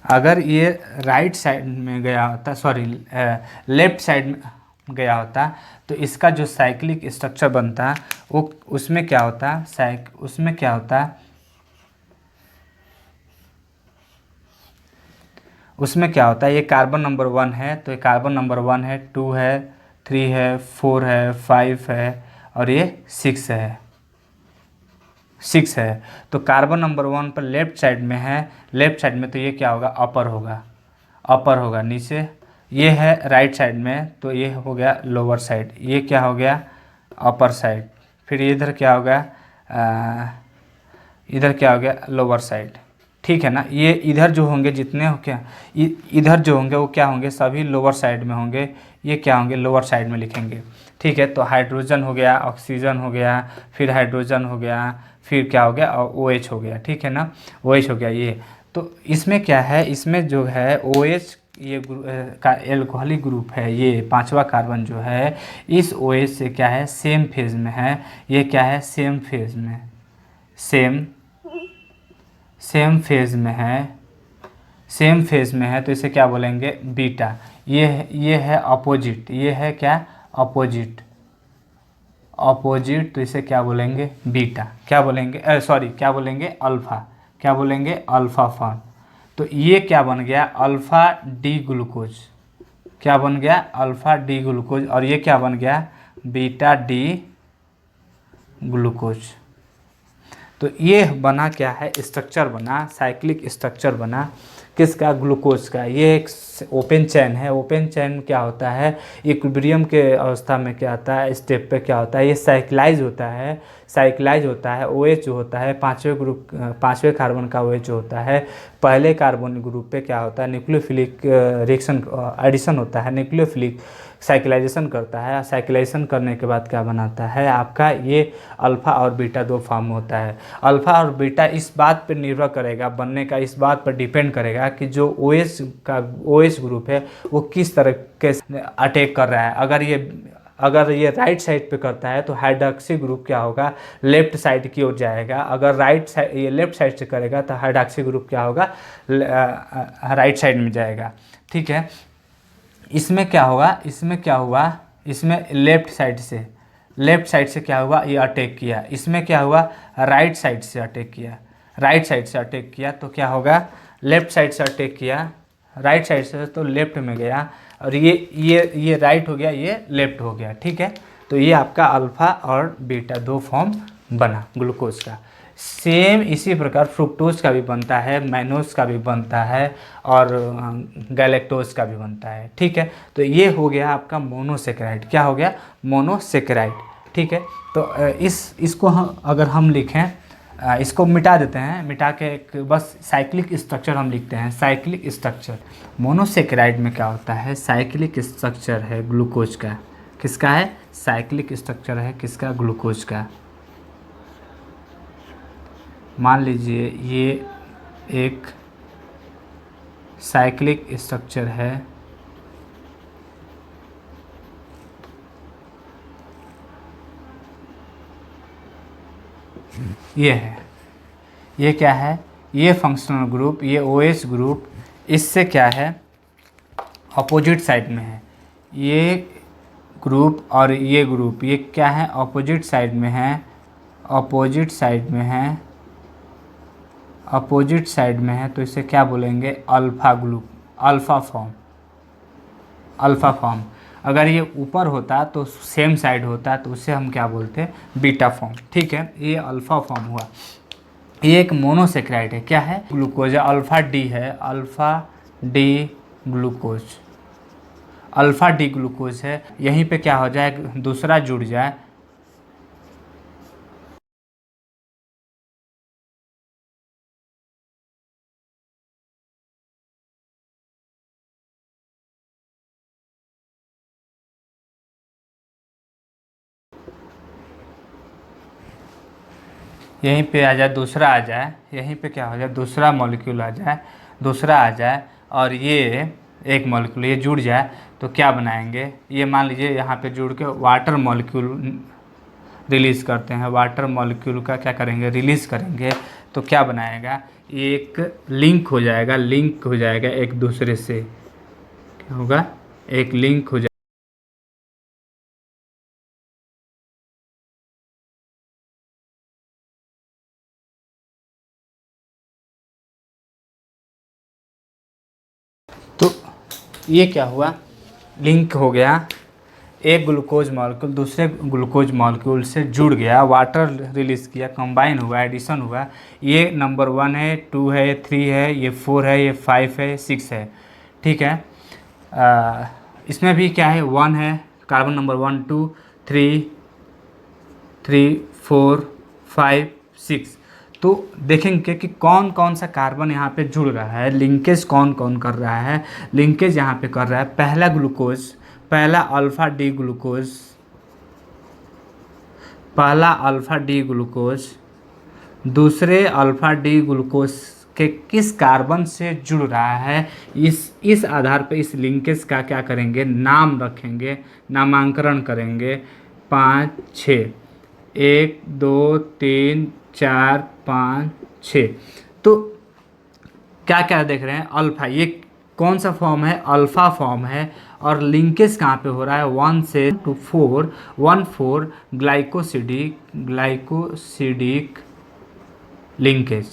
अगर ये राइट साइड में गया होता, सॉरी लेफ्ट साइड में गया होता, तो इसका जो साइक्लिक स्ट्रक्चर बनता वो उसमें क्या होता, उसमें क्या होता, उसमें क्या होता है, ये कार्बन नंबर 1 है, तो ये कार्बन नंबर 1 है, 2 है, 3 है, 4 है, 5 है और ये 6 है, 6 है। तो कार्बन नंबर 1 पर लेफ्ट साइड में है, लेफ्ट साइड में, तो ये क्या होगा, अपर होगा, अपर होगा। नीचे ये है राइट साइड में, तो ये हो गया लोअर साइड, ये क्या हो गया, अपर साइड। फिर इधर क्या होगा, इधर क्या हो गया, लोअर साइड। ठीक है ना, ये इधर जो होंगे जितने हो क्या, इधर जो होंगे वो क्या होंगे, सभी लोअर साइड में होंगे, ये क्या होंगे, लोअर साइड में लिखेंगे। ठीक है, तो हाइड्रोजन हो गया, ऑक्सीजन हो गया, फिर हाइड्रोजन हो गया, फिर क्या हो गया, OH हो गया। ठीक है ना, OH हो गया ये। तो इसमें क्या है, इसमें जो है OH ये का एल्कोहलिक ग्रुप है, ये 5वां कार्बन जो है इस OH से क्या है, सेम फेज में है। ये क्या है, सेम फेज में, सेम फेज में है, सेम फेज में है, तो इसे क्या बोलेंगे, बीटा। ये है अपोजिट, ये है क्या, अपोजिट, अपोजिट, तो इसे क्या बोलेंगे, बीटा। क्या बोलेंगे, सॉरी क्या बोलेंगे, अल्फा। क्या बोलेंगे, अल्फा फॉर्म। तो ये क्या बन गया, अल्फा डी ग्लूकोज। क्या बन गया, अल्फा डी ग्लूकोज। और ये क्या बन गया, बीटा डी ग्लूकोज। तो ये बना क्या है, स्ट्रक्चर बना, साइक्लिक स्ट्रक्चर बना किसका, ग्लूकोज का। ये एक ओपन चैन है। ओपन चैन क्या होता है, इक्विलिब्रियम के अवस्था में क्या होता है, स्टेप पे क्या होता है, ये साइक्लाइज होता है, साइक्लाइज होता है। OH जो होता है, पांचवें ग्रुप, पांचवें कार्बन का OH जो होता है, पहले कार्बन ग्रुप पे क्या होता है, न्यूक्लियोफिलिक रिएक्शन एडिशन होता है, न्यूक्लियोफिलिक साइक्लाइजेशन करता है। साइक्लाइजेशन करने के बाद क्या बनाता है आपका, ये अल्फ़ा और बीटा 2 फॉर्म होता है। अल्फ़ा और बीटा इस बात पर निर्भर करेगा, बनने का इस बात पर डिपेंड करेगा कि जो OH का OH ग्रुप है वो किस तरह के अटैक कर रहा है। अगर ये राइट साइड पे करता है तो हाइड्रॉक्सी ग्रुप क्या होगा, लेफ्ट साइड की ओर जाएगा। अगर राइट साइड, ये लेफ्ट साइड से करेगा तो हाइड्रॉक्सी ग्रुप क्या होगा, राइट साइड में जाएगा। ठीक है, इसमें क्या होगा, इसमें क्या हुआ, इसमें लेफ्ट साइड से क्या हुआ, ये अटैक किया। इसमें क्या हुआ, राइट साइड से अटैक किया, राइट साइड से अटैक किया, तो क्या होगा, लेफ्ट साइड से अटैक किया, राइट साइड से तो लेफ्ट में गया, और ये राइट हो गया, ये लेफ्ट हो गया। ठीक है, तो ये आपका अल्फ़ा और बीटा 2 फॉर्म बना ग्लूकोज का। सेम इसी प्रकार फ्रुक्टोज का भी बनता है, मैनोज का भी बनता है और गैलेक्टोज का भी बनता है। ठीक है, तो ये हो गया आपका मोनोसेकेराइड। क्या हो गया, मोनोसेकेराइड। ठीक है, तो इसको अगर हम लिखें, इसको मिटा देते हैं, मिटा के एक बस साइक्लिक स्ट्रक्चर हम लिखते हैं। साइक्लिक स्ट्रक्चर मोनोसेकेराइड में क्या होता है, साइक्लिक स्ट्रक्चर है ग्लूकोज का। किसका है, साइक्लिक स्ट्रक्चर है किसका, ग्लूकोज का। मान लीजिए ये एक साइक्लिक स्ट्रक्चर है, ये है, ये क्या है, ये फंक्शनल ग्रुप, ये OH ग्रुप इससे क्या है, अपोजिट साइड में है। ये ग्रुप और ये ग्रुप ये क्या है, अपोजिट साइड में है, अपोजिट साइड में है, अपोजिट साइड में है तो इसे क्या बोलेंगे, अल्फ़ा फॉर्म। Alpha form. अगर ये ऊपर होता तो सेम साइड होता तो उसे हम क्या बोलते हैं, बीटा फॉर्म। ठीक है, ये अल्फ़ा फॉर्म हुआ। ये एक मोनोसेक्राइड है, क्या है, ग्लूकोज है, अल्फ़ा डी है, alpha D glucose, alpha D glucose है। यहीं पे क्या हो जाए, दूसरा जुड़ जाए, यहीं पे आ जाए, दूसरा आ जाए, यहीं पे क्या हो जाए, दूसरा मॉलिक्यूल आ जाए, दूसरा आ जाए, और ये एक मॉलिक्यूल ये जुड़ जाए तो क्या बनाएंगे, ये मान लीजिए यहाँ पे जुड़ के वाटर मॉलिक्यूल रिलीज़ करते हैं। वाटर मॉलिक्यूल का क्या करेंगे, रिलीज़ करेंगे तो क्या बनाएगा, एक लिंक हो जाएगा, लिंक हो जाएगा एक दूसरे से, क्या होगा, एक लिंक हो जाएगा। तो ये क्या हुआ, लिंक हो गया, एक ग्लूकोज मॉलिक्यूल दूसरे ग्लूकोज मॉलिक्यूल से जुड़ गया, वाटर रिलीज़ किया, कंबाइन हुआ, एडिशन हुआ। ये नंबर 1 है, 2 है, 3 है, ये 4 है, ये 5 है, 6 है। ठीक है, इसमें भी क्या है, 1 है, कार्बन नंबर 1 2 3 3 4 5 6। तो देखेंगे कि कौन कौन सा कार्बन यहाँ पे जुड़ रहा है, लिंकेज कौन कौन कर रहा है। लिंकेज यहाँ पे कर रहा है पहला ग्लूकोज, पहला अल्फ़ा डी ग्लूकोज, पहला अल्फ़ा डी ग्लूकोज दूसरे अल्फ़ा डी ग्लूकोज के किस कार्बन से जुड़ रहा है, इस आधार पर इस लिंकेज का क्या करेंगे, नाम रखेंगे, नामांकरण करेंगे। 5 6, 1 2 3 4 5 6। तो क्या क्या देख रहे हैं, अल्फ़ा, ये कौन सा फॉर्म है, अल्फ़ा फॉर्म है। और लिंकेज कहाँ पे हो रहा है, 1 से 2 4, 1 4 ग्लाइकोसिडिक लिंकेज,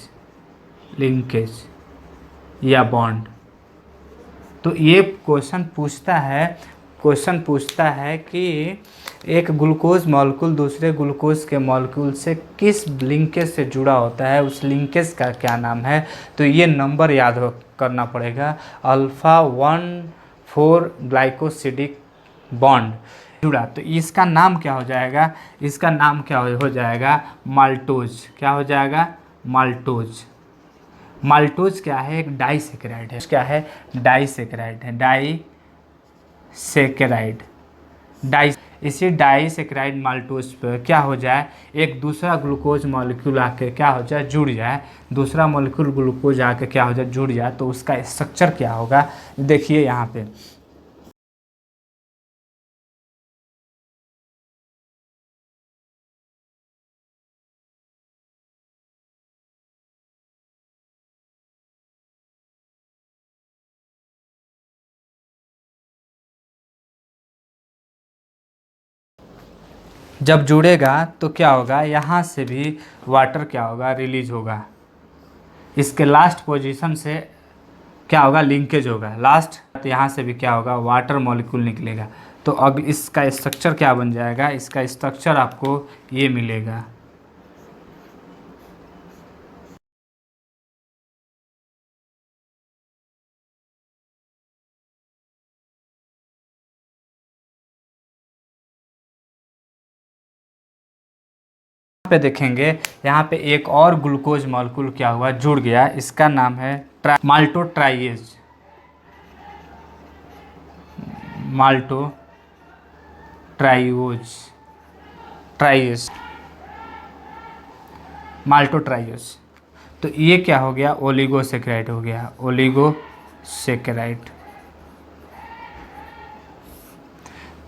लिंकेज या बॉन्ड। तो ये क्वेश्चन पूछता है कि एक ग्लूकोज मॉलिक्यूल दूसरे ग्लूकोज के मॉलिक्यूल से किस लिंकेज से जुड़ा होता है, उस लिंकेज का क्या नाम है। तो ये नंबर याद करना पड़ेगा, अल्फ़ा 1 4 ग्लाइकोसिडिक बॉन्ड जुड़ा, तो इसका नाम क्या हो जाएगा, इसका नाम क्या हो जाएगा, माल्टोज। क्या हो जाएगा, माल्टोज। माल्टोज क्या है, एक डाइसेकेराइड है, क्या है, डाइसेकेराइड है, डाइसेकेराइड, इसी डाइसेकेराइड माल्टोज पर क्या हो जाए, एक दूसरा ग्लूकोज मॉलिक्यूल आके क्या हो जाए, जुड़ जाए, दूसरा मॉलिक्यूल ग्लूकोज आके क्या हो जाए, जुड़ जाए, तो उसका स्ट्रक्चर क्या होगा, देखिए यहाँ पे। जब जुड़ेगा तो क्या होगा, यहाँ से भी वाटर क्या होगा, रिलीज होगा, इसके लास्ट पोजीशन से क्या होगा, लिंकेज होगा लास्ट, तो यहाँ से भी क्या होगा, वाटर मॉलिक्यूल निकलेगा। तो अब इसका स्ट्रक्चर क्या बन जाएगा, इसका स्ट्रक्चर आपको ये मिलेगा। पे देखेंगे, यहाँ पे एक और ग्लूकोज मॉलिक्यूल क्या हुआ, जुड़ गया, इसका नाम है माल्टोट्राइएज, माल्टोट्राइओज, ट्राइएज, माल्टोट्राइएज। तो ये क्या हो गया, ओलिगोसेकेराइड हो गया, ओलिगोसेकेराइड।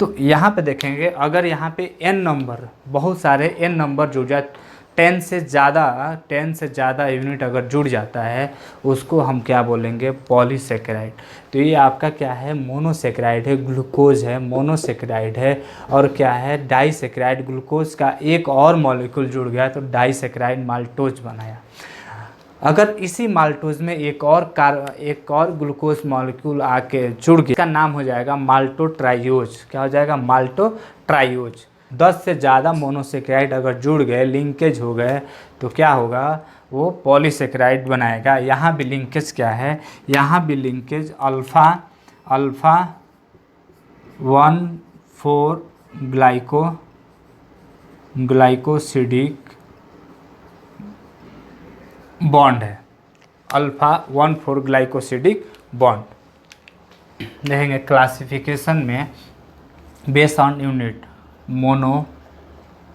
तो यहाँ पे देखेंगे, अगर यहाँ पे n नंबर, बहुत सारे n नंबर जुड़ जाए, 10 से ज़्यादा यूनिट अगर जुड़ जाता है, उसको हम क्या बोलेंगे, पॉलीसेकेराइड। तो ये आपका क्या है, मोनोसेकेराइड है, ग्लूकोज है, मोनोसेकेराइड है। और क्या है, डाइसेकेराइड, ग्लूकोज का एक और मॉलिक्यूल जुड़ गया तो डाइसेकेराइड माल्टोज बनाया। अगर इसी माल्टोज में एक और ग्लूकोज मॉलिक्यूल आके जुड़ गया, इसका नाम हो जाएगा माल्टोट्राइयोज। क्या हो जाएगा? माल्टोट्राइयोज। 10 से ज़्यादा मोनोसेक्राइड अगर जुड़ गए, लिंकेज हो गए, तो क्या होगा? वो पॉलीसेक्राइड बनाएगा। यहाँ भी लिंकेज क्या है? यहाँ भी लिंकेज अल्फ़ा 1,4 ग्लाइकोसिडिक बॉन्ड है। Alpha 1,4 glycosidic bond. देखेंगे क्लासिफिकेशन में बेस्ड ऑन यूनिट,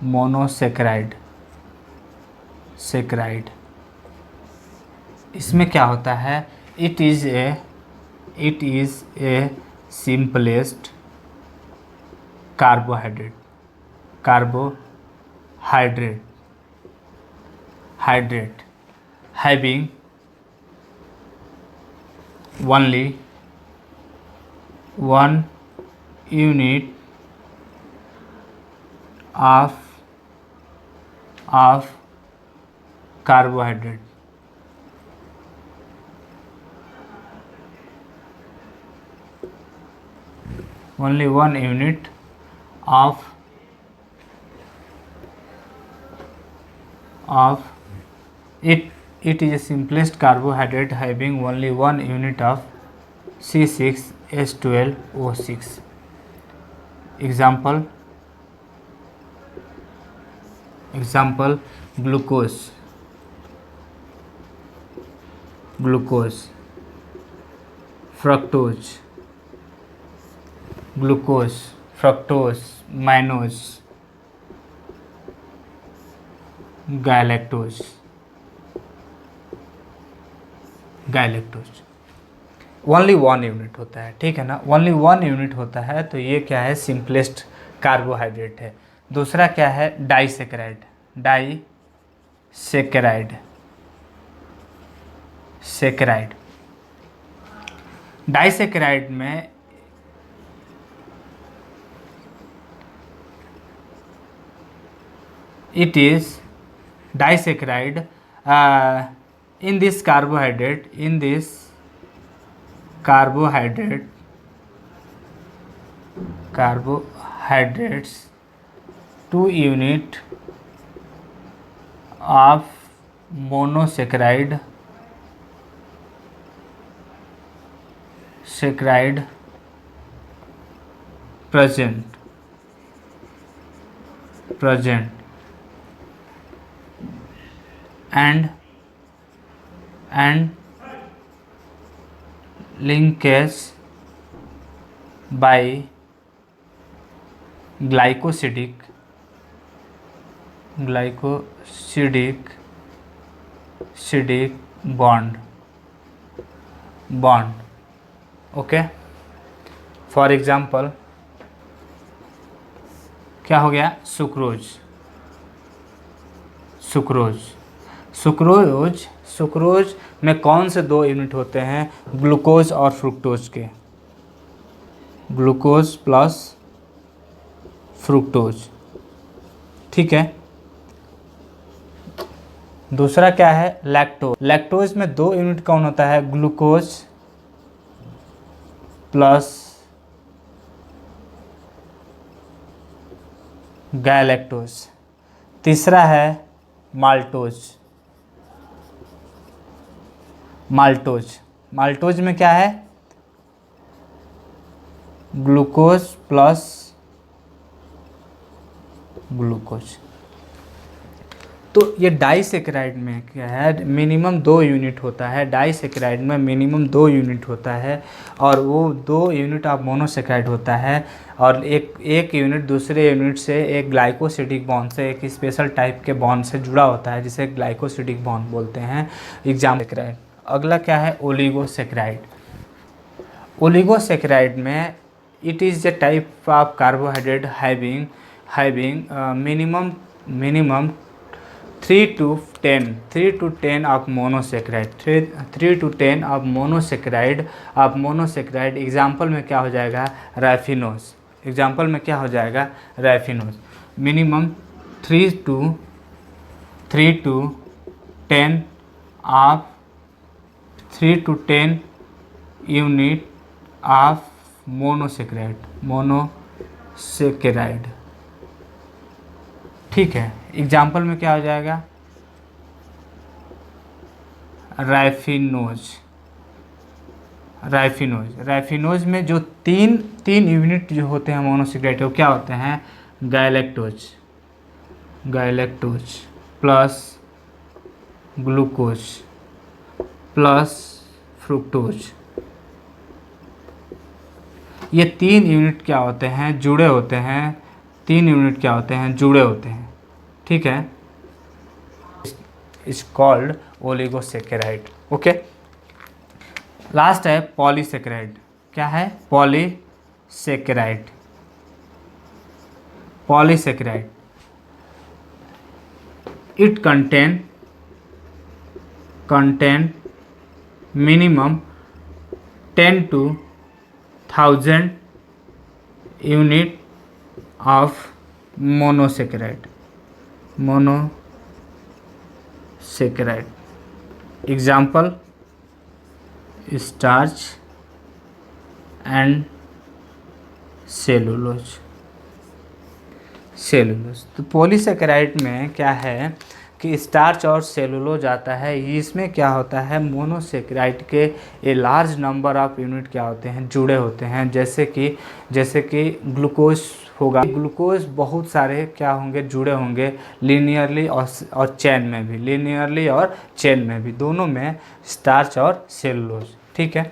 मोनोसेक्राइड। इसमें क्या होता है? It is a simplest carbohydrate having only one unit of carbohydrate. Only one unit of it is a simplest carbohydrate having only one unit of C6H12O6. Example glucose, fructose, mannose, galactose. Only one unit होता है, ठीक है ना? ओनली वन यूनिट होता है, तो ये क्या है? सिंपलेस्ट कार्बोहाइड्रेट है। दूसरा क्या है? डाइसेकेराइड में it is disaccharide in this carbohydrates 2 unit of monosaccharide present and linkage by glycosidic bond. Okay, for example क्या हो गया? सुक्रोज में कौन से दो यूनिट होते हैं? ग्लूकोज और फ्रुक्टोज के। ग्लूकोज प्लस फ्रुक्टोज, ठीक है। दूसरा क्या है? लैक्टोज में दो यूनिट कौन होता है? Glucose plus galactose. तीसरा है माल्टोज में क्या है? Glucose plus glucose. तो ये डाइसेकेराइड में क्या है? मिनिमम 2 यूनिट होता है। डाइसेकेराइड में मिनिमम 2 यूनिट होता है, और वो 2 यूनिट ऑफ मोनोसेकेराइड होता है, और एक यूनिट दूसरे यूनिट से एक ग्लाइकोसिडिक बॉन्ड से, एक स्पेशल टाइप के बॉन्ड से जुड़ा होता है, जिसे ग्लाइकोसिडिक बॉन्ड बोलते हैं। सेकेराइड। अगला क्या है? ओलिगोसेकेराइड में it is the type of carbohydrate having minimum 3 to 10 of monosaccharide। Example में क्या हो जाएगा? Raffinose. Minimum 3 to 10 of 3 to 10 unit of monosaccharide. ठीक है, एग्जाम्पल में क्या हो जाएगा, राइफिनोज में जो तीन यूनिट जो होते हैं मोनोसेकेराइड वो क्या होते हैं, गायलेक्टोज प्लस ग्लूकोज प्लस फ्रुक्टोज। ये 3 यूनिट क्या होते हैं, जुड़े होते हैं, 3 यूनिट क्या होते हैं, जुड़े होते हैं। ठीक है, is called oligosaccharide. Okay, last है पॉलीसेकेराइड। क्या है, polysaccharide it contain minimum 10 to 1000 unit of monosaccharide। Example starch and cellulose. तो पॉलीसेकेराइड में क्या है कि स्टार्च और सेलुलोज आता है। इसमें क्या होता है, मोनोसेकेराइड के a large number of unit क्या होते हैं, जुड़े होते हैं। जैसे कि ग्लूकोज होगा, ग्लूकोज बहुत सारे क्या होंगे, जुड़े होंगे लीनियरली और चेन में भी, दोनों में स्टार्च और सेलुलोज। ठीक है।